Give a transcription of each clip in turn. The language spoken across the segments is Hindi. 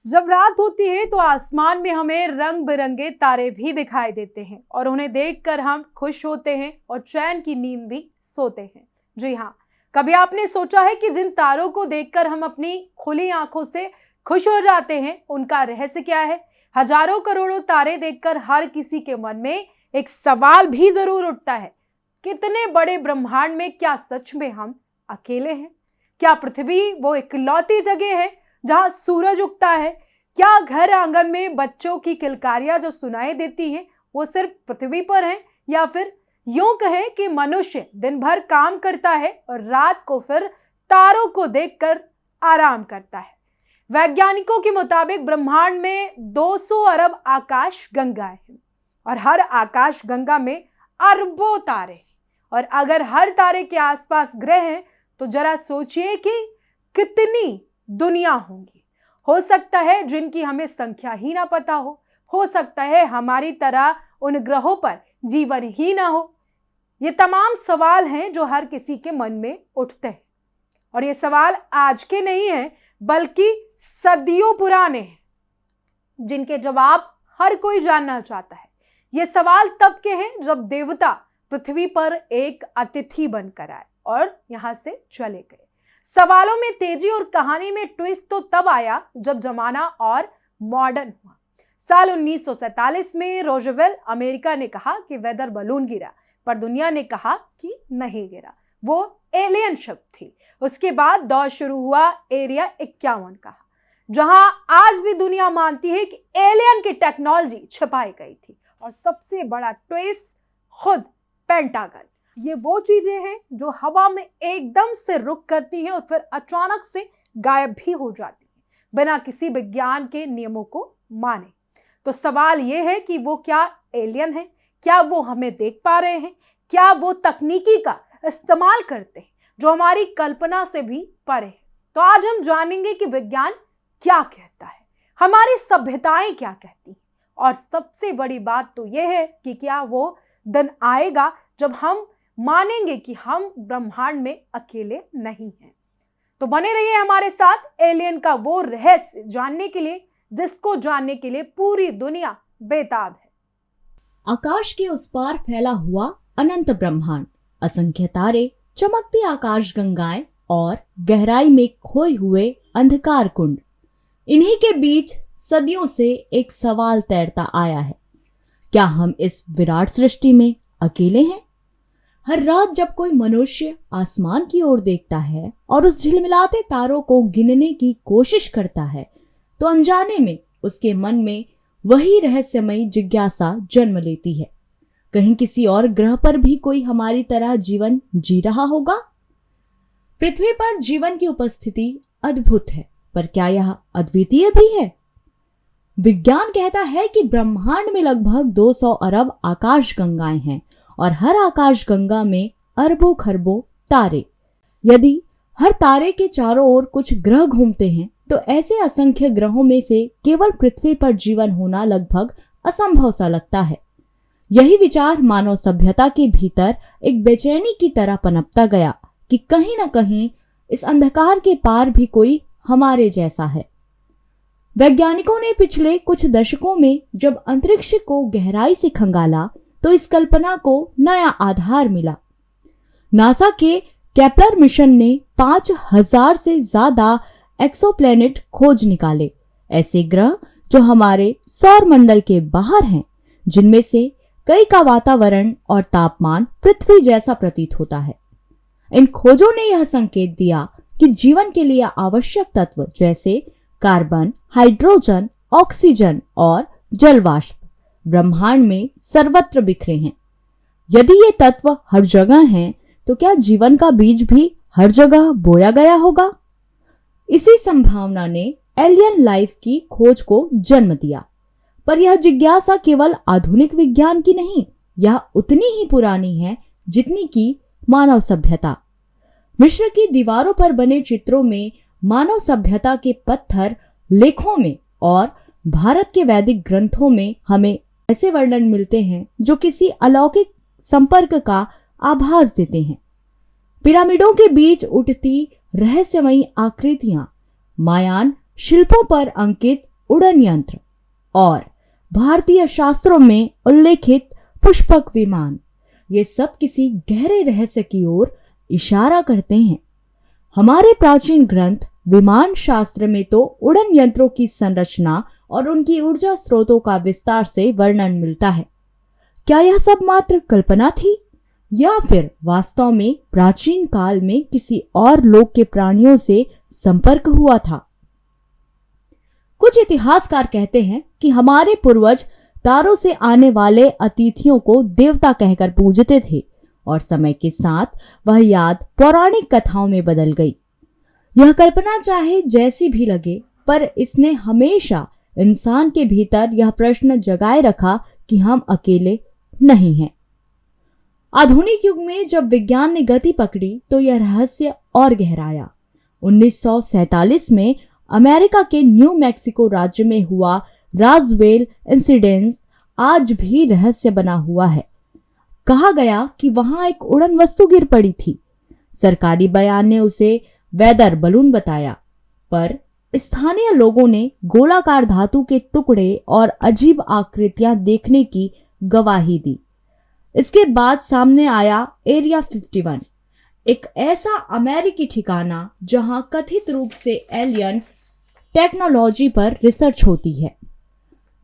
जब रात होती है तो आसमान में हमें रंग बिरंगे तारे भी दिखाई देते हैं और उन्हें देखकर हम खुश होते हैं और चैन की नींद भी सोते हैं। जी हाँ, कभी आपने सोचा है कि जिन तारों को देखकर हम अपनी खुली आंखों से खुश हो जाते हैं, उनका रहस्य क्या है? हजारों करोड़ों तारे देखकर हर किसी के मन में एक सवाल भी जरूर उठता है, कितने बड़े ब्रह्मांड में क्या सच में हम अकेले हैं? क्या पृथ्वी वो इकलौती जगह है जहां सूरज उगता है? क्या घर आंगन में बच्चों की किलकारियां जो सुनाई देती हैं वो सिर्फ पृथ्वी पर हैं, या फिर यूं कहें कि मनुष्य दिन भर काम करता है और रात को फिर तारों को देखकर आराम करता है? वैज्ञानिकों के मुताबिक ब्रह्मांड में 200 अरब आकाश गंगाएं हैं और हर आकाश गंगा में अरबों तारे हैं। और अगर हर तारे के आसपास ग्रह हैं तो जरा सोचिए कि कितनी दुनिया होंगी। हो सकता है जिनकी हमें संख्या ही ना पता हो सकता है हमारी तरह उन ग्रहों पर जीवन ही ना हो। ये तमाम सवाल हैं जो हर किसी के मन में उठते हैं और ये सवाल आज के नहीं हैं बल्कि सदियों पुराने हैं, जिनके जवाब हर कोई जानना चाहता है। ये सवाल तब के हैं जब देवता पृथ्वी पर एक अतिथि बनकर आए और यहां से चले गए। सवालों में तेजी और कहानी में ट्विस्ट तो तब आया जब जमाना और मॉडर्न हुआ। साल 1947 में रोजवेल अमेरिका ने कहा कि वेदर बलून गिरा, पर दुनिया ने कहा कि नहीं गिरा, वो एलियन शिप थी। उसके बाद दौर शुरू हुआ एरिया 51 का, जहां आज भी दुनिया मानती है कि एलियन की टेक्नोलॉजी छिपाई गई थी। और सबसे बड़ा ट्विस्ट खुद पेंटागन। ये वो चीजें हैं जो हवा में एकदम से रुक करती हैं और फिर अचानक से गायब भी हो जाती हैं बिना किसी विज्ञान के नियमों को माने। तो सवाल ये है कि वो क्या एलियन है? क्या वो हमें देख पा रहे हैं? क्या वो तकनीकी का इस्तेमाल करते हैं जो हमारी कल्पना से भी परे है? तो आज हम जानेंगे कि विज्ञान क्या कहता है, हमारी सभ्यताएं क्या कहती हैं, और सबसे बड़ी बात तो यह है कि क्या वो दिन आएगा जब हम मानेंगे कि हम ब्रह्मांड में अकेले नहीं हैं। तो बने रहिए हमारे साथ एलियन का वो रहस्य जानने के लिए जिसको जानने के लिए पूरी दुनिया बेताब है। आकाश के उस पार फैला हुआ अनंत ब्रह्मांड, असंख्य तारे, चमकती आकाश गंगाएं और गहराई में खोए हुए अंधकार कुंड। इन्हीं के बीच सदियों से एक सवाल तैरता आया है, क्या हम इस विराट सृष्टि में अकेले हैं? हर रात जब कोई मनुष्य आसमान की ओर देखता है और उस झिलमिलाते तारों को गिनने की कोशिश करता है तो अनजाने में उसके मन में वही रहस्यमयी जिज्ञासा जन्म लेती है, कहीं किसी और ग्रह पर भी कोई हमारी तरह जीवन जी रहा होगा? पृथ्वी पर जीवन की उपस्थिति अद्भुत है, पर क्या यह अद्वितीय भी है? विज्ञान कहता है कि ब्रह्मांड में लगभग 200 अरब आकाश गंगाएं हैं और हर आकाश गंगा में अरबों खरबों तारे। यदि हर तारे के चारों ओर कुछ ग्रह घूमते हैं तो ऐसे असंख्य ग्रहों में से केवल पृथ्वी पर जीवन होना लगभग असंभव सा लगता है। यही विचार मानव सभ्यता के भीतर एक बेचैनी की तरह पनपता गया कि कहीं न कहीं इस अंधकार के पार भी कोई हमारे जैसा है। वैज्ञानिकों ने पिछले कुछ दशकों में जब अंतरिक्ष को गहराई से खंगाला तो इस कल्पना को नया आधार मिला। नासा के केपलर मिशन ने 5000 से ज्यादा एक्सोप्लैनेट खोज निकाले, ऐसे ग्रह जो हमारे सौर मंडल के बाहर हैं, जिनमें से कई का वातावरण और तापमान पृथ्वी जैसा प्रतीत होता है। इन खोजों ने यह संकेत दिया कि जीवन के लिए आवश्यक तत्व जैसे कार्बन, हाइड्रोजन, ऑक्सीजन और जलवाष्प ब्रह्मांड में सर्वत्र बिखरे हैं। यदि ये तत्व हर जगह हैं, तो क्या जीवन का बीज भी हर जगह बोया गया होगा? इसी संभावना ने एलियन लाइफ की खोज को जन्म दिया। पर यह जिज्ञासा केवल आधुनिक विज्ञान की नहीं, यह उतनी ही पुरानी है जितनी की मानव सभ्यता। मिस्र की दीवारों पर बने चित्रों में मानव सभ्यता के पत्थर लेखों में और भारत के वैदिक ग्रंथों में हमें ऐसे वर्णन मिलते हैं जो किसी अलौकिक संपर्क का आभास देते हैं। पिरामिडों के बीच उठती रहस्यमयी आकृतियां, मायान शिल्पों पर अंकित उड़न यंत्र और भारतीय शास्त्रों में उल्लेखित पुष्पक विमान, ये सब किसी गहरे रहस्य की ओर इशारा करते हैं। हमारे प्राचीन ग्रंथ विमान शास्त्र में तो उड़न यंत्रों की संरचना और उनकी ऊर्जा स्रोतों का विस्तार से वर्णन मिलता है। क्या यह सब मात्र कल्पना थी या फिर वास्तव में प्राचीन काल में किसी और लोक के प्राणियों से संपर्क हुआ था? कुछ इतिहासकार कहते हैं कि हमारे पूर्वज तारों से आने वाले अतिथियों को देवता कहकर पूजते थे और समय के साथ वह याद पौराणिक कथाओं में बदल गई। यह कल्पना चाहे जैसी भी लगे, पर इसने हमेशा इंसान के भीतर यह प्रश्न जगाए रखा कि हम अकेले नहीं हैं। आधुनिक युग में जब विज्ञान ने गति पकड़ी तो यह रहस्य और गहराया। 1947 में अमेरिका के न्यू मैक्सिको राज्य में हुआ राज़वेल इंसिडेंट आज भी रहस्य बना हुआ है। कहा गया कि वहां एक उड़न वस्तु गिर पड़ी थी। सरकारी बयान ने उसे वेदर बलून बताया, पर स्थानीय लोगों ने गोलाकार धातु के टुकड़े और अजीब आकृतियां देखने की गवाही दी। इसके बाद सामने आया एरिया 51, एक ऐसा अमेरिकी ठिकाना जहां कथित रूप से एलियन टेक्नोलॉजी पर रिसर्च होती है।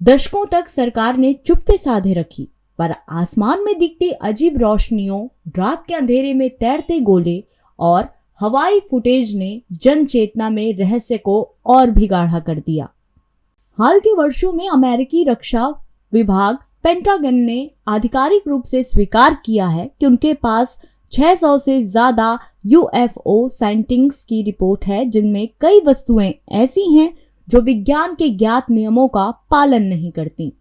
दशकों तक सरकार ने चुप्पी साधे रखी, पर आसमान में दिखती अजीब रोशनियों, रात के अंधेरे में तैरते गोले और हवाई फुटेज ने जन चेतना में रहस्य को और भी गाढ़ा कर दिया। हाल के वर्षों में अमेरिकी रक्षा विभाग पेंटागन ने आधिकारिक रूप से स्वीकार किया है कि उनके पास 600 से ज्यादा यूएफओ साइंटिंग्स की रिपोर्ट है, जिनमें कई वस्तुएं ऐसी हैं जो विज्ञान के ज्ञात नियमों का पालन नहीं करती।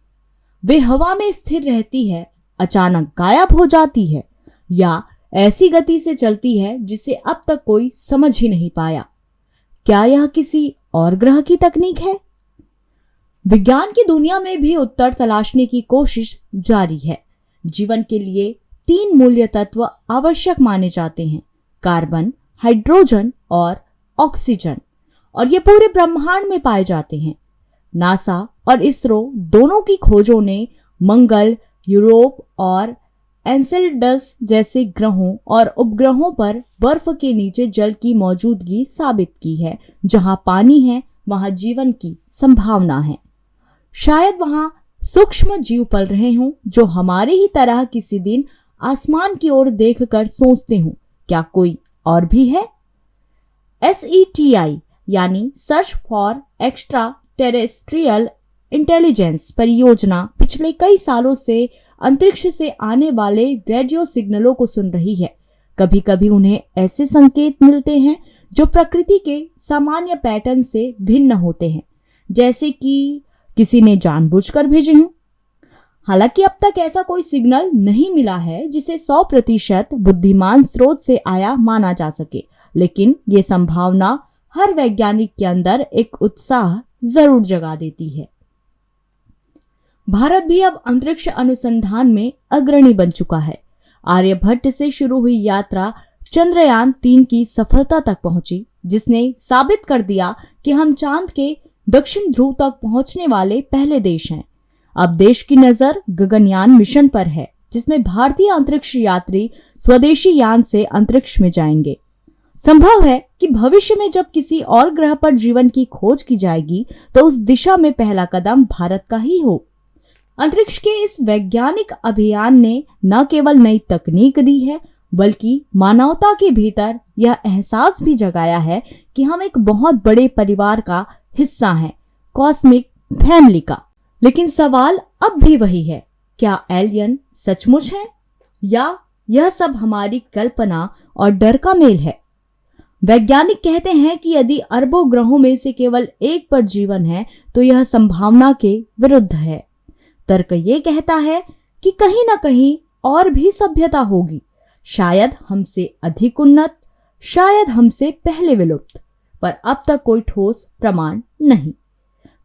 वे हवा में स्थिर रहती है, अचानक गायब हो जाती है या ऐसी गति से चलती है जिसे अब तक कोई समझ ही नहीं पाया। क्या यह किसी और ग्रह की तकनीक है? विज्ञान की दुनिया में भी उत्तर तलाशने की कोशिश जारी है। जीवन के लिए 3 मूल्य तत्व आवश्यक माने जाते हैं: कार्बन, हाइड्रोजन और ऑक्सीजन, और ये पूरे ब्रह्मांड में पाए जाते हैं। नासा और इसरो दोनों की खोजों ने मंगल, यूरोप और एन्सेलेडस जैसे ग्रहों और उपग्रहों पर बर्फ के नीचे जल की मौजूदगी साबित की है। जहां पानी है वहां जीवन की संभावना है। शायद वहां सूक्ष्म जीव पल रहे हों जो हमारे ही तरह किसी दिन आसमान की ओर देखकर सोचते हों, क्या कोई और भी है? SETI यानी search for extra terrestrial intelligence परियोजना पिछले कई सालों से अंतरिक्ष से आने वाले रेडियो सिग्नलों को सुन रही है। कभी कभी उन्हें ऐसे संकेत मिलते हैं जो प्रकृति के सामान्य पैटर्न से भिन्न होते हैं, जैसे कि किसी ने जानबूझकर भेजे हों। हालांकि अब तक ऐसा कोई सिग्नल नहीं मिला है जिसे 100% बुद्धिमान स्रोत से आया माना जा सके, लेकिन ये संभावना हर वैज्ञानिक के अंदर एक उत्साह जरूर जगा देती है। भारत भी अब अंतरिक्ष अनुसंधान में अग्रणी बन चुका है। आर्यभट्ट से शुरू हुई यात्रा चंद्रयान 3 की सफलता तक पहुंची, जिसने साबित कर दिया कि हम चांद के दक्षिण ध्रुव तक पहुंचने वाले पहले देश हैं। अब देश की नजर गगनयान मिशन पर है, जिसमें भारतीय अंतरिक्ष यात्री स्वदेशी यान से अंतरिक्ष में जाएंगे। संभव है कि भविष्य में जब किसी और ग्रह पर जीवन की खोज की जाएगी तो उस दिशा में पहला कदम भारत का ही हो। अंतरिक्ष के इस वैज्ञानिक अभियान ने न केवल नई तकनीक दी है, बल्कि मानवता के भीतर यह एहसास भी जगाया है कि हम एक बहुत बड़े परिवार का हिस्सा हैं, कॉस्मिक फैमिली का। लेकिन सवाल अब भी वही है, क्या एलियन सचमुच है या यह सब हमारी कल्पना और डर का मेल है? वैज्ञानिक कहते हैं कि यदि अरबों ग्रहों में से केवल एक पर जीवन है तो यह संभावना के विरुद्ध है। तर्क ये कहता है कि कहीं ना कहीं और भी सभ्यता होगी, शायद हमसे अधिक उन्नत, शायद हमसे पहले विलुप्त, पर अब तक कोई ठोस प्रमाण नहीं।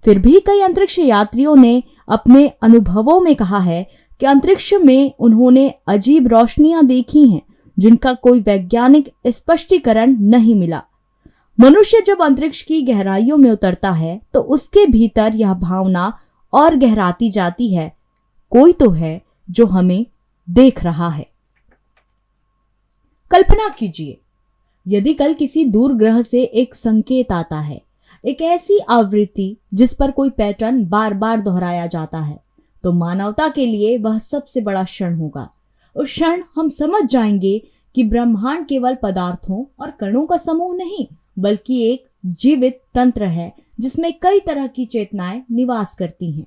फिर भी कई अंतरिक्ष यात्रियों ने अपने अनुभवों में कहा है कि अंतरिक्ष में उन्होंने अजीब रोशनियां देखी हैं जिनका कोई वैज्ञानिक स्पष्टीकरण नहीं मिला। मनुष्य जब अंतरिक्ष की गहराइयों में उतरता है तो उसके भीतर यह भावना और गहराती जाती है, कोई तो है जो हमें देख रहा है। कल्पना कीजिए, यदि कल किसी दूर ग्रह से एक संकेत आता है, एक ऐसी आवृत्ति जिस पर कोई पैटर्न बार बार दोहराया जाता है, तो मानवता के लिए वह सबसे बड़ा क्षण होगा। उस क्षण हम समझ जाएंगे कि ब्रह्मांड केवल पदार्थों और कणों का समूह नहीं, बल्कि एक जीवित तंत्र है जिसमें कई तरह की चेतनाएं निवास करती हैं।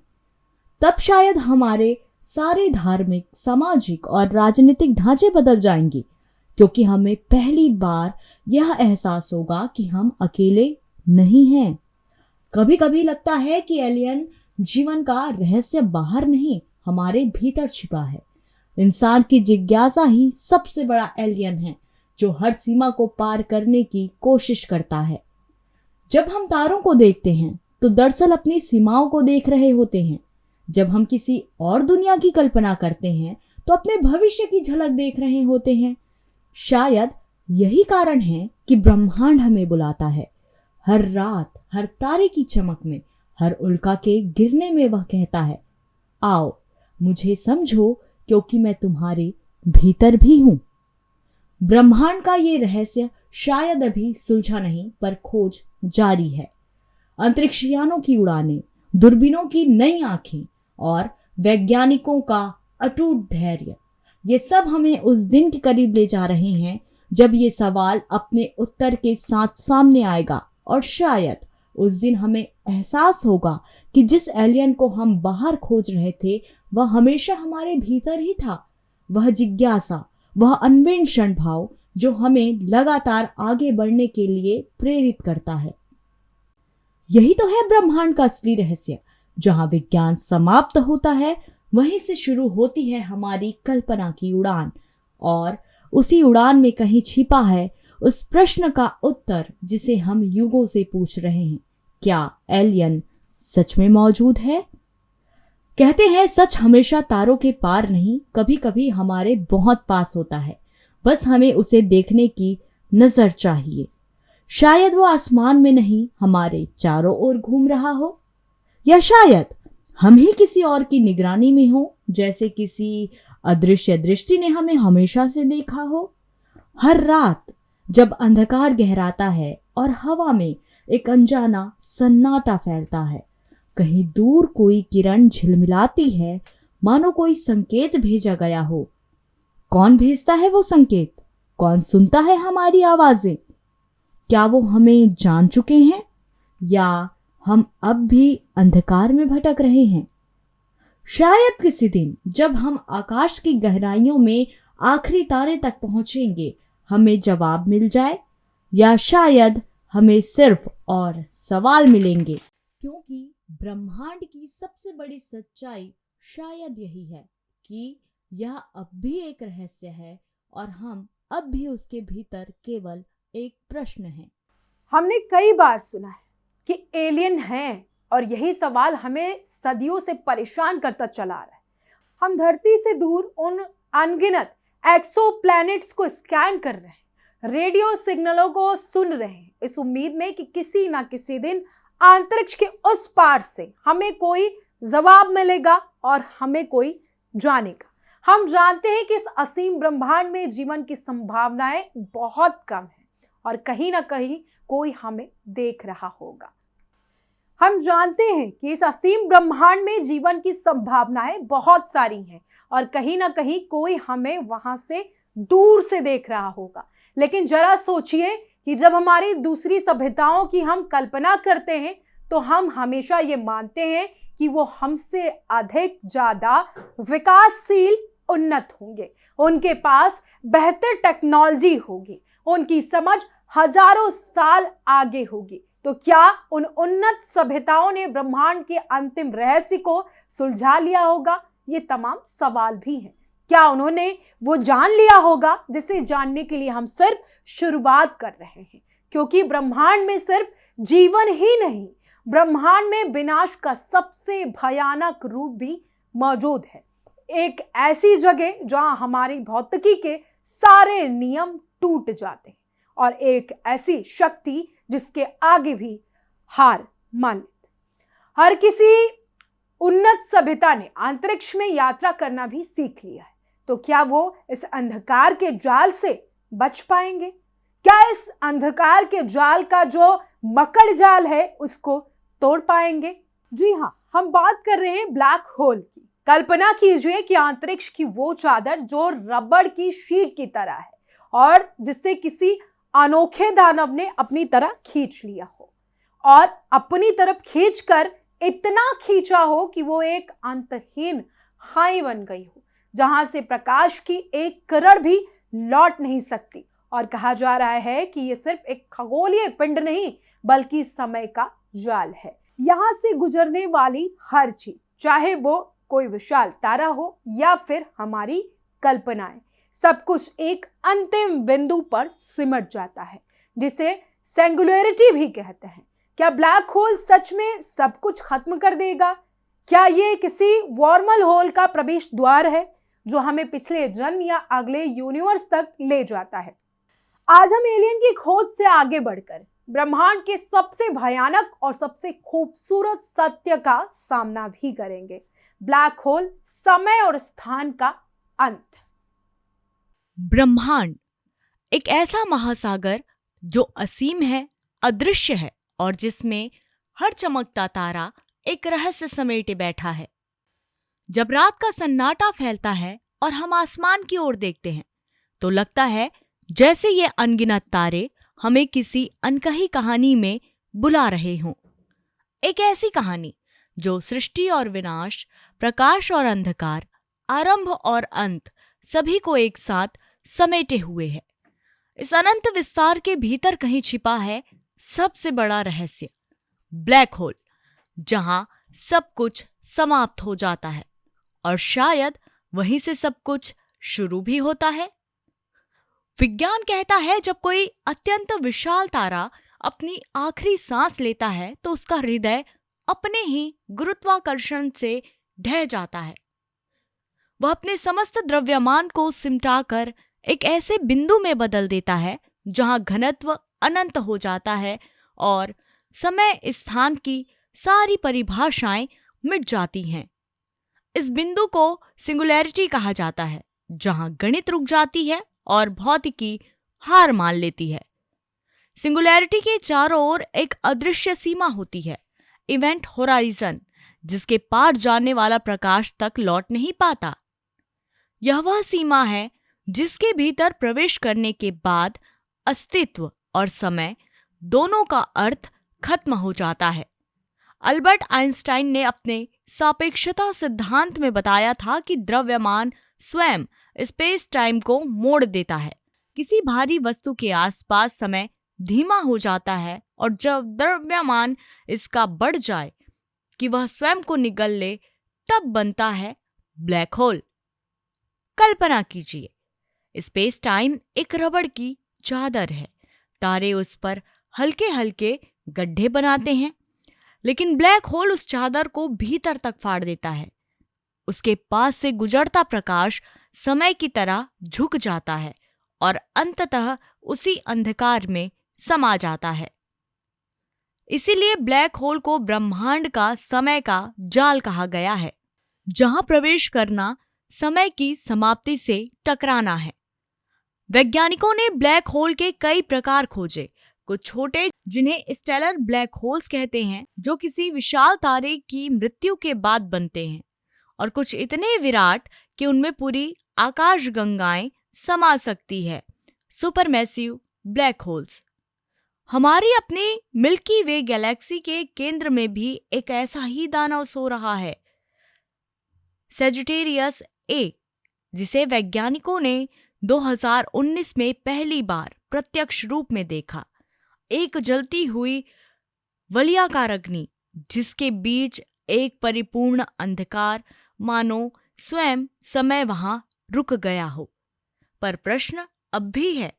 तब शायद हमारे सारे धार्मिक, सामाजिक और राजनीतिक ढांचे बदल जाएंगे, क्योंकि हमें पहली बार यह एहसास होगा कि हम अकेले नहीं हैं। कभी कभी लगता है कि एलियन जीवन का रहस्य बाहर नहीं, हमारे भीतर छिपा है। इंसान की जिज्ञासा ही सबसे बड़ा एलियन है, जो हर सीमा को पार करने की कोशिश करता है। जब हम तारों को देखते हैं तो दरअसल अपनी सीमाओं को देख रहे होते हैं। जब हम किसी और दुनिया की कल्पना करते हैं तो अपने भविष्य की झलक देख रहे होते हैं। शायद यही कारण है कि ब्रह्मांड हमें बुलाता है। हर रात, हर तारे की चमक में, हर उल्का के गिरने में वह कहता है, आओ मुझे समझो, क्योंकि मैं तुम्हारे भीतर भी हूं। ब्रह्मांड का ये रहस्य शायद अभी सुलझा नहीं, पर खोज जारी है। अंतरिक्ष यानों की उड़ानें, दूरबीनों की नई आंखें और वैज्ञानिकों का अटूट धैर्य, ये सब हमें उस दिन के करीब ले जा रहे हैं जब ये सवाल अपने उत्तर के साथ सामने आएगा। और शायद उस दिन हमें एहसास होगा कि जिस एलियन को हम बाहर खोज रहे थे वह हमेशा हमारे भीतर ही था। वह जिज्ञासा, वह अन्वेषण भाव जो हमें लगातार आगे बढ़ने के लिए प्रेरित करता है। यही तो है ब्रह्मांड का असली रहस्य। जहां विज्ञान समाप्त होता है, वहीं से शुरू होती है हमारी कल्पना की उड़ान। और उसी उड़ान में कहीं छिपा है उस प्रश्न का उत्तर जिसे हम युगों से पूछ रहे हैं, क्या एलियन सच में मौजूद है? कहते हैं सच हमेशा तारों के पार नहीं, कभी कभी हमारे बहुत पास होता है। बस हमें उसे देखने की नजर चाहिए। शायद वो आसमान में नहीं, हमारे चारों ओर घूम रहा हो, या शायद हम ही किसी और की निगरानी में हो, जैसे किसी अदृश्य दृष्टि ने हमें हमेशा से देखा हो। हर रात जब अंधकार गहराता है और हवा में एक अनजाना सन्नाटा फैलता है, कहीं दूर कोई किरण झिलमिलाती है, मानो कोई संकेत भेजा गया हो। कौन भेजता है वो संकेत? कौन सुनता है हमारी आवाजें? क्या वो हमें जान चुके हैं, या हम अब भी अंधकार में भटक रहे हैं? शायद किसी दिन जब हम आकाश की गहराइयों में आखिरी तारे तक पहुंचेंगे, हमें जवाब मिल जाए, या शायद हमें सिर्फ और सवाल मिलेंगे। क्योंकि ब्रह्मांड की सबसे बड़ी सच्चाई शायद यही है कि यह अब भी एक रहस्य है और हम अब भी उसके भीतर केवल एक प्रश्न है। हमने कई बार सुना है कि एलियन हैं, और यही सवाल हमें सदियों से परेशान करता चला आ रहा है। हम धरती से दूर उन अनगिनत एक्सोप्लैनेट्स को स्कैन कर रहे हैं, रेडियो सिग्नलों को सुन रहे हैं, इस उम्मीद में कि किसी ना किसी दिन अंतरिक्ष के उस पार से हमें कोई जवाब मिलेगा और हमें कोई जानेगा। हम जानते हैं कि इस असीम ब्रह्मांड में जीवन की संभावनाएं बहुत कम हैं और कहीं ना कहीं कोई हमें देख रहा होगा। हम जानते हैं कि इस असीम ब्रह्मांड में जीवन की संभावनाएं बहुत सारी हैं और कहीं ना कहीं कोई हमें वहां से दूर से देख रहा होगा। लेकिन जरा सोचिए कि जब हमारी दूसरी सभ्यताओं की हम कल्पना करते हैं तो हम हमेशा ये मानते हैं कि वो हमसे अधिक ज्यादा विकासशील, उन्नत होंगे, उनके पास बेहतर टेक्नोलॉजी होगी, उनकी समझ हजारों साल आगे होगी। तो क्या उन उन्नत सभ्यताओं ने ब्रह्मांड के अंतिम रहस्य को सुलझा लिया होगा? ये तमाम सवाल भी हैं। क्या उन्होंने वो जान लिया होगा जिसे जानने के लिए हम सिर्फ शुरुआत कर रहे हैं? क्योंकि ब्रह्मांड में सिर्फ जीवन ही नहीं, ब्रह्मांड में विनाश का सबसे भयानक रूप भी मौजूद है। एक ऐसी जगह जहां हमारी भौतिकी के सारे नियम टूट जाते हैं और एक ऐसी शक्ति जिसके आगे भी हार मान लेते। हर किसी उन्नत सभ्यता ने अंतरिक्ष में यात्रा करना भी सीख लिया है, तो क्या वो इस अंधकार के जाल से बच पाएंगे? क्या इस अंधकार के जाल का जो मकड़ जाल है उसको तोड़ पाएंगे? जी हाँ, हम बात कर रहे हैं ब्लैक होल की। कल्पना कीजिए कि अंतरिक्ष की वो चादर जो रबड़ की शीट की तरह है और जिससे किसी अनोखे दानव ने अपनी तरह खींच लिया हो और अपनी तरफ खींचकर इतना खींचा हो कि वो एक अंतहीन खाई बन गई हो, जहां से प्रकाश की एक किरण भी लौट नहीं सकती। और कहा जा रहा है कि ये सिर्फ एक खगोलीय पिंड नहीं बल्कि समय का जाल है। यहां से गुजरने वाली हर चीज, चाहे वो कोई विशाल तारा हो या फिर हमारी कल्पनाएं, सब कुछ एक अंतिम बिंदु पर सिमट जाता है, जिसे सिंगुलैरिटी भी कहते हैं। क्या ब्लैक होल सच में सब कुछ खत्म कर देगा? क्या ये किसी वॉर्मल होल का प्रवेश द्वार है जो हमें पिछले जन्म या अगले यूनिवर्स तक ले जाता है? आज हम एलियन की खोज से आगे बढ़कर ब्रह्मांड के सबसे भयानक और सबसे खूबसूरत सत्य का सामना भी करेंगे। ब्लैक होल, समय और स्थान का अंत। ब्रह्मांड एक ऐसा महासागर जो असीम है, अदृश्य है और जिसमें हर चमकता तारा एक रहस्य समेटे बैठा है। जब रात का सन्नाटा फैलता है और हम आसमान की ओर देखते हैं तो लगता है जैसे ये अनगिनत तारे हमें किसी अनकही कहानी में बुला रहे हों। एक ऐसी कहानी जो सृष्टि और विनाश, प्रकाश और अंधकार, आरंभ और अंत सभी को एक साथ समेटे हुए है। इस अनंत विस्तार के भीतर कहीं छिपा है सबसे बड़ा रहस्य, ब्लैक होल, जहां सब कुछ समाप्त हो जाता है और शायद वहीं से सब कुछ शुरू भी होता है। विज्ञान कहता है जब कोई अत्यंत विशाल तारा अपनी आखिरी सांस लेता है तो उसका हृदय अपने ही गुरुत्वाकर्षण से ढह जाता है। वह अपने समस्त द्रव्यमान को सिमटाकर एक ऐसे बिंदु में बदल देता है जहां घनत्व अनंत हो जाता है और समय स्थान की सारी परिभाषाएं मिट जाती हैं। इस बिंदु को सिंगुलैरिटी कहा जाता है, जहां गणित रुक जाती है और भौतिकी हार मान लेती है। सिंगुलैरिटी के चारों ओर एक अदृश्य सीमा होती है, इवेंट होराइजन, जिसके पार जाने वाला प्रकाश तक लौट नहीं पाता। यह वह सीमा है जिसके भीतर प्रवेश करने के बाद अस्तित्व और समय दोनों का अर्थ खत्म हो जाता है। अल्बर्ट आइंस्टाइन ने अपने सापेक्षता सिद्धांत में बताया था कि द्रव्यमान स्वयं स्पेस टाइम को मोड़ देता है। किसी भारी वस्तु के आसपास समय धीमा हो जाता है और जब द्रव्यमान इसका बढ़ जाए कि वह स्वयं को निगल ले, तब बनता है ब्लैक होल। कल्पना कीजिए, स्पेस टाइम एक रबड़ की चादर है। तारे उस पर हल्के हल्के गड्ढे बनाते हैं, लेकिन ब्लैक होल उस चादर को भीतर तक फाड़ देता है। उसके पास से गुजरता प्रकाश समय की तरह झुक जाता है और अंततः उसी अंधकार में समा जाता है। इसीलिए ब्लैक होल को ब्रह्मांड का समय का जाल कहा गया है, जहां प्रवेश करना समय की समाप्ति से टकराना है। वैज्ञानिकों ने ब्लैक होल के कई प्रकार खोजे। कुछ छोटे, जिन्हें स्टेलर ब्लैक होल्स कहते हैं, जो किसी विशाल तारे की मृत्यु के बाद बनते हैं, और कुछ इतने विराट कि उनमें पूरी आकाशगंगाएं समा सकती है, सुपरमैसिव ब्लैक होल्स। हमारी अपनी मिल्की वे गैलेक्सी के केंद्र में भी एक ऐसा ही दानव सो रहा है, सेजिटेरियस ए, जिसे वैज्ञानिकों ने 2019 में पहली बार प्रत्यक्ष रूप में देखा। एक जलती हुई वलयाकार अग्नि, जिसके बीच एक परिपूर्ण अंधकार, मानो स्वयं समय वहां रुक गया हो। पर प्रश्न अब भी है,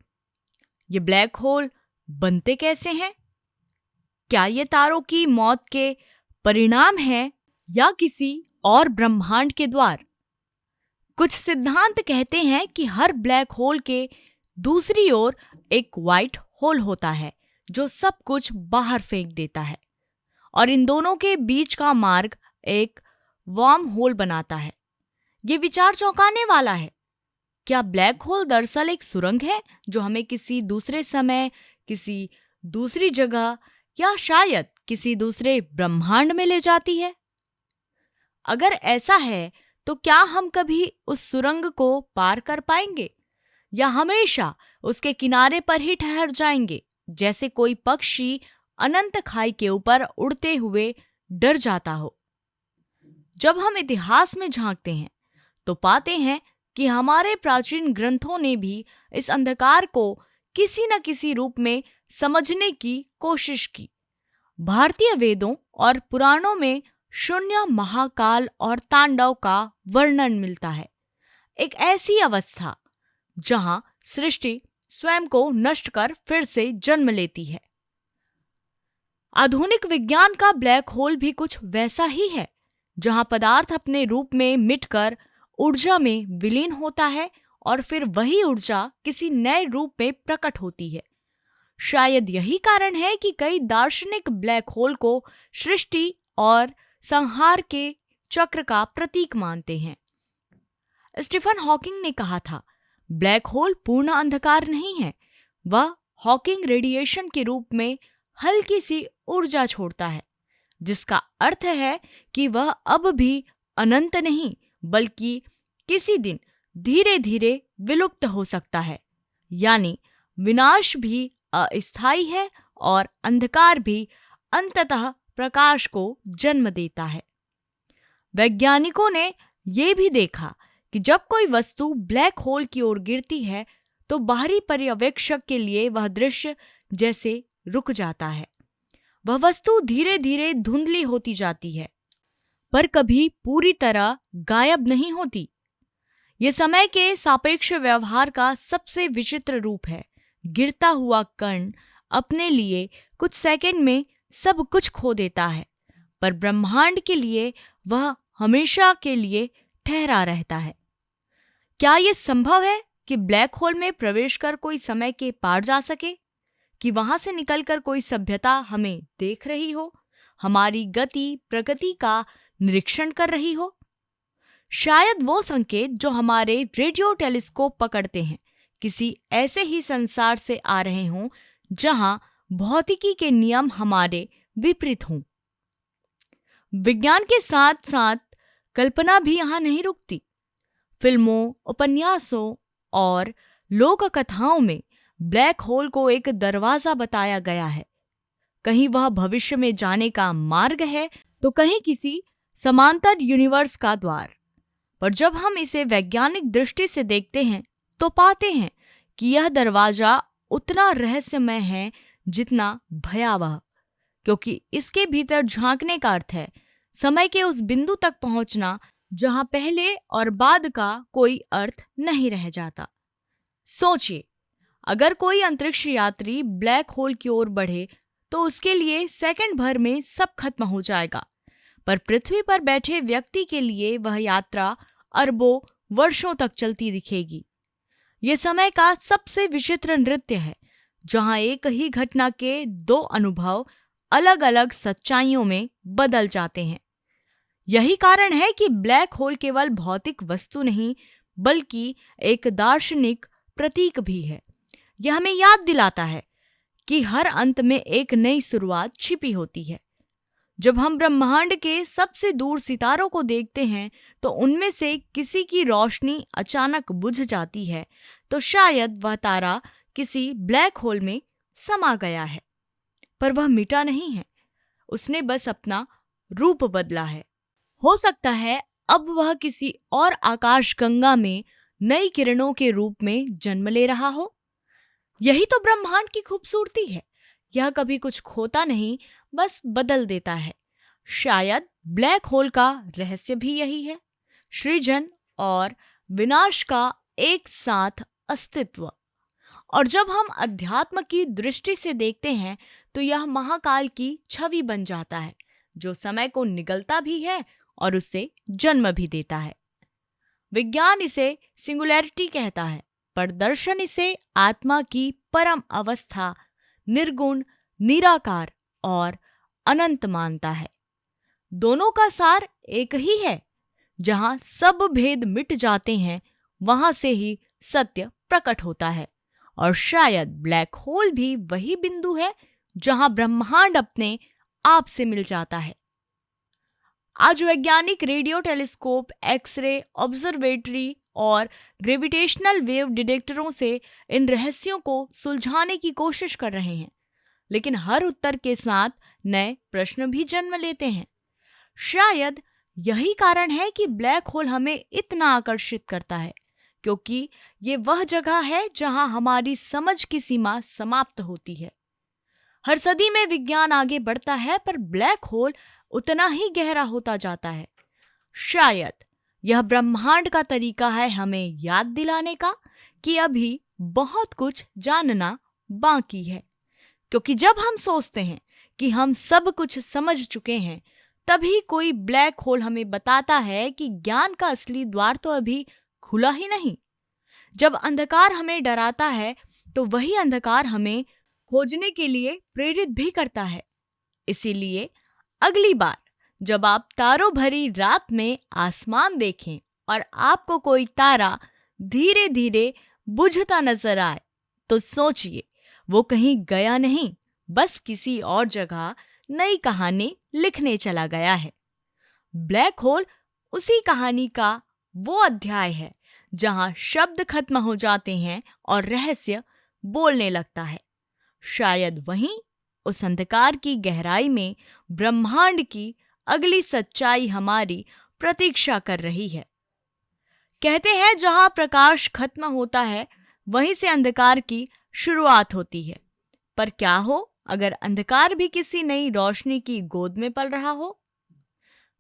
ये ब्लैक होल बनते कैसे हैं? क्या ये तारों की मौत के परिणाम हैं या किसी और ब्रह्मांड के द्वार? कुछ सिद्धांत कहते हैं कि हर ब्लैक होल के दूसरी ओर एक व्हाइट होल होता है, जो सब कुछ बाहर फेंक देता है, और इन दोनों के बीच का मार्ग एक वर्म होल बनाता है। ये विचार चौंकाने वाला है। क्या ब्लैक होल दरअसल एक सुरंग है जो हमें किसी दूसरे समय, किसी दूसरी जगह या शायद किसी दूसरे ब्रह्मांड में ले जाती है? अगर ऐसा है तो क्या हम कभी उस सुरंग को पार कर पाएंगे या हमेशा उसके किनारे पर ही ठहर जाएंगे, जैसे कोई पक्षी अनंत खाई के ऊपर उड़ते हुए डर जाता हो? जब हम इतिहास में झांकते हैं तो पाते हैं कि हमारे प्राचीन ग्रंथों ने भी इस अंधकार को किसी न किसी रूप में समझने की कोशिश की। भारतीय वेदों और पुराणों में शून्य, महाकाल और तांडव का वर्णन मिलता है। एक ऐसी अवस्था जहां सृष्टि स्वयं को नष्ट कर फिर से जन्म लेती है। आधुनिक विज्ञान का ब्लैक होल भी कुछ वैसा ही है, जहां पदार्थ अपने रूप में मिटकर ऊर्जा में विलीन होता है और फिर वही ऊर्जा किसी नए रूप में प्रकट होती है। शायद यही कारण है कि कई दार्शनिक ब्लैक होल को सृष्टि और संहार के चक्र का प्रतीक मानते हैं। स्टीफन हॉकिंग ने कहा था, ब्लैक होल पूर्ण अंधकार नहीं है, वह हॉकिंग रेडिएशन के रूप में हल्की सी ऊर्जा छोड़ता है, जिसका अर्थ है कि वह अब भी अनंत नहीं बल्कि किसी दिन धीरे धीरे विलुप्त हो सकता है। यानी विनाश भी अस्थायी है और अंधकार भी अंततः प्रकाश को जन्म देता है। वैज्ञानिकों ने यह भी देखा कि जब कोई वस्तु ब्लैक होल की ओर गिरती है तो बाहरी पर्यवेक्षक के लिए वह दृश्य जैसे रुक जाता है। वह वस्तु धीरे धीरे धुंधली होती जाती है, पर कभी पूरी तरह गायब नहीं होती। यह समय के सापेक्ष व्यवहार का सबसे विचित्र रूप है। गिरता हुआ कण अपने लिए कुछ सेकंड में सब कुछ खो देता है, पर ब्रह्मांड के लिए वह हमेशा के लिए ठहरा रहता है। क्या यह संभव है कि ब्लैक होल में प्रवेश कर कोई समय के पार जा सके, कि वहां से निकलकर कोई सभ्यता हमें देख रही हो, हमारी गति प्रगति का निरीक्षण कर रही हो? शायद वो संकेत जो हमारे रेडियो टेलीस्कोप पकड़ते हैं किसी ऐसे ही संसार से आ रहे हों जहां भौतिकी के नियम हमारे विपरीत हों। विज्ञान के साथ साथ कल्पना भी यहां नहीं रुकती। फिल्मों, उपन्यासों और लोक कथाओं में ब्लैक होल को एक दरवाजा बताया गया है। कहीं वह भविष्य में जाने का मार्ग है तो कहीं किसी समांतर यूनिवर्स का द्वार। पर जब हम इसे वैज्ञानिक दृष्टि से देखते हैं तो पाते हैं कि यह दरवाजा उतना रहस्यमय है जितना भयावह, क्योंकि इसके भीतर झांकने का अर्थ है समय के उस बिंदु तक पहुंचना जहां पहले और बाद का कोई अर्थ नहीं रह जाता। सोचिए, अगर कोई अंतरिक्ष यात्री ब्लैक होल की ओर बढ़े तो उसके लिए सेकंड भर में सब खत्म हो जाएगा, पर पृथ्वी पर बैठे व्यक्ति के लिए वह यात्रा अरबों वर्षों तक चलती दिखेगी। यह समय का सबसे विचित्र नृत्य है, जहां एक ही घटना के दो अनुभव अलग अलग सच्चाइयों में बदल जाते हैं। यही कारण है कि ब्लैक होल केवल भौतिक वस्तु नहीं बल्कि एक दार्शनिक प्रतीक भी है। यह हमें याद दिलाता है कि हर अंत में एक नई शुरुआत छिपी होती है। जब हम ब्रह्मांड के सबसे दूर सितारों को देखते हैं तो उनमें से किसी की रोशनी अचानक बुझ जाती है तो शायद वह तारा किसी ब्लैक होल में समा गया है, पर वह मिटा नहीं है, उसने बस अपना रूप बदला है। हो सकता है अब वह किसी और आकाशगंगा में नई किरणों के रूप में जन्म ले रहा हो। यही तो ब्रह्मांड की खूबसूरती है, यह कभी कुछ खोता नहीं, बस बदल देता है। शायद ब्लैक होल का रहस्य भी यही है, सृजन और विनाश का एक साथ अस्तित्व। और जब हम अध्यात्म की दृष्टि से देखते हैं तो यह महाकाल की छवि बन जाता है, जो समय को निगलता भी है और उसे जन्म भी देता है। विज्ञान इसे सिंगुलैरिटी कहता है, पर दर्शन इसे आत्मा की परम अवस्था, निर्गुण निराकार और अनंत मानता है। दोनों का सार एक ही है। जहां सब भेद मिट जाते हैं वहां से ही सत्य प्रकट होता है। और शायद ब्लैक होल भी वही बिंदु है जहां ब्रह्मांड अपने आप से मिल जाता है। आज वैज्ञानिक रेडियो टेलीस्कोप, एक्सरे ऑब्जर्वेटरी और ग्रेविटेशनल वेव डिटेक्टरों से इन रहस्यों को सुलझाने की कोशिश कर रहे हैं, लेकिन हर उत्तर के साथ नए प्रश्न भी जन्म लेते हैं। शायद यही कारण है कि ब्लैक होल हमें इतना आकर्षित करता है, क्योंकि ये वह जगह है जहां हमारी समझ की सीमा समाप्त होती है। हर सदी में विज्ञान आगे बढ़ता है, पर ब्लैक होल उतना ही गहरा होता जाता है। शायद यह ब्रह्मांड का तरीका है हमें याद दिलाने का कि अभी बहुत कुछ जानना बाकी है। क्योंकि जब हम सोचते हैं कि हम सब कुछ समझ चुके हैं, तभी कोई ब्लैक होल हमें बताता है कि ज्ञान का असली द्वार तो अभी खुला ही नहीं। जब अंधकार हमें डराता है, तो वही अंधकार हमें खोजने के लिए प्रेरित भी करता है। इसीलिए अगली बार जब आप तारों भरी रात में आसमान देखें और आपको कोई तारा धीरे धीरे बुझता नजर आए, तो सोचिए वो कहीं गया नहीं, बस किसी और जगह नई कहानी लिखने चला गया है। ब्लैक होल उसी कहानी का वो अध्याय है जहां शब्द खत्म हो जाते हैं और रहस्य बोलने लगता है। शायद वहीं उस अंधकार की गहराई में ब्रह्मांड की अगली सच्चाई हमारी प्रतीक्षा कर रही है। कहते हैं जहां प्रकाश खत्म होता है वहीं से अंधकार की शुरुआत होती है। पर क्या हो अगर अंधकार भी किसी नई रोशनी की गोद में पल रहा हो?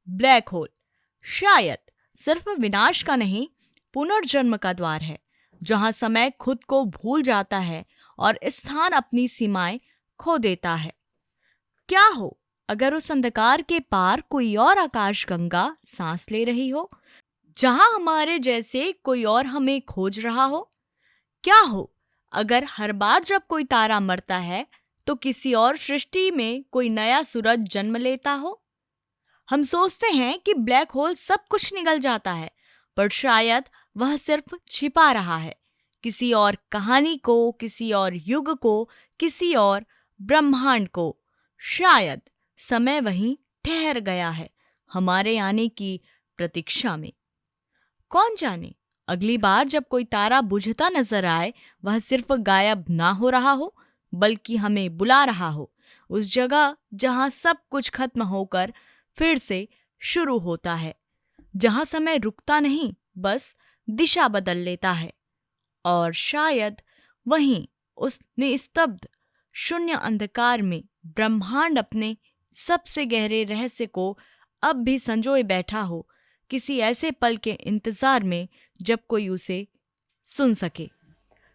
ब्लैक होल शायद सिर्फ विनाश का नहीं, पुनर्जन्म का द्वार है, जहां समय खुद को भूल जाता है और स्थान अपनी सीमाएं खो देता है। क्या हो अगर उस अंधकार के पार कोई और आकाशगंगा सांस ले रही हो, जहां हमारे जैसे कोई और हमें खोज रहा हो? क्या हो अगर हर बार जब कोई तारा मरता है तो किसी और सृष्टि में कोई नया सूरज जन्म लेता हो? हम सोचते हैं कि ब्लैक होल सब कुछ निगल जाता है, पर शायद वह सिर्फ छिपा रहा है किसी और कहानी को, किसी और युग को, किसी और ब्रह्मांड को। शायद समय वहीं ठहर गया है हमारे आने की प्रतीक्षा में। कौन जाने अगली बार जब कोई तारा बुझता नजर आए, वह सिर्फ गायब ना हो रहा हो, बल्कि हमें बुला रहा हो उस जगह जहां सब कुछ खत्म होकर फिर से शुरू होता है, जहां समय रुकता नहीं, बस दिशा बदल लेता है। और शायद वहीं उस निस्तब्ध शून्य अंधकार में ब्रह्मांड अपने सबसे गहरे रहस्य को अब भी संजोए बैठा हो, किसी ऐसे पल के इंतजार में जब कोई उसे सुन सके।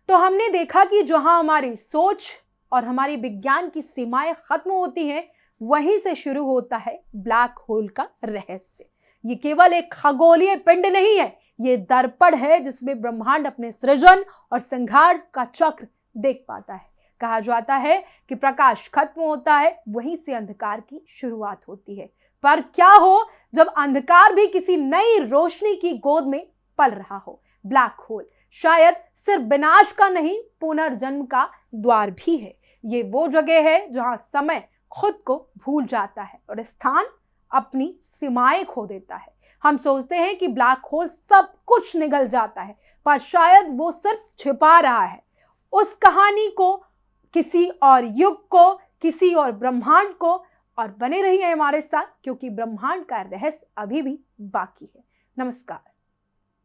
तो हमने देखा कि जहां हमारी सोच और हमारी विज्ञान की सीमाएं खत्म होती हैं, वहीं से शुरू होता है ब्लैक होल का रहस्य। ये केवल एक खगोलीय पिंड नहीं है, ये दर्पण है जिसमें ब्रह्मांड अपने सृजन और संहार का चक्र देख पाता है। कहा जाता है कि प्रकाश खत्म होता है, वहीं से अंधकार की शुरुआत होती है। पर क्या हो जब अंधकार भी किसी नई रोशनी की गोद में पल रहा हो? ब्लैक होल शायद सिर्फ विनाश का नहीं, पुनर्जन्म का द्वार भी है। ये वो जगह है जहां समय खुद को भूल जाता है और स्थान अपनी सीमाएं खो देता है। हम सोचते हैं कि ब्लैक होल सब कुछ निगल जाता है, पर शायद वो सिर्फ छिपा रहा है उस कहानी को, किसी और युग को, किसी और ब्रह्मांड को। और बने रहिए हमारे साथ, क्योंकि ब्रह्मांड का रहस्य अभी भी बाकी है। नमस्कार।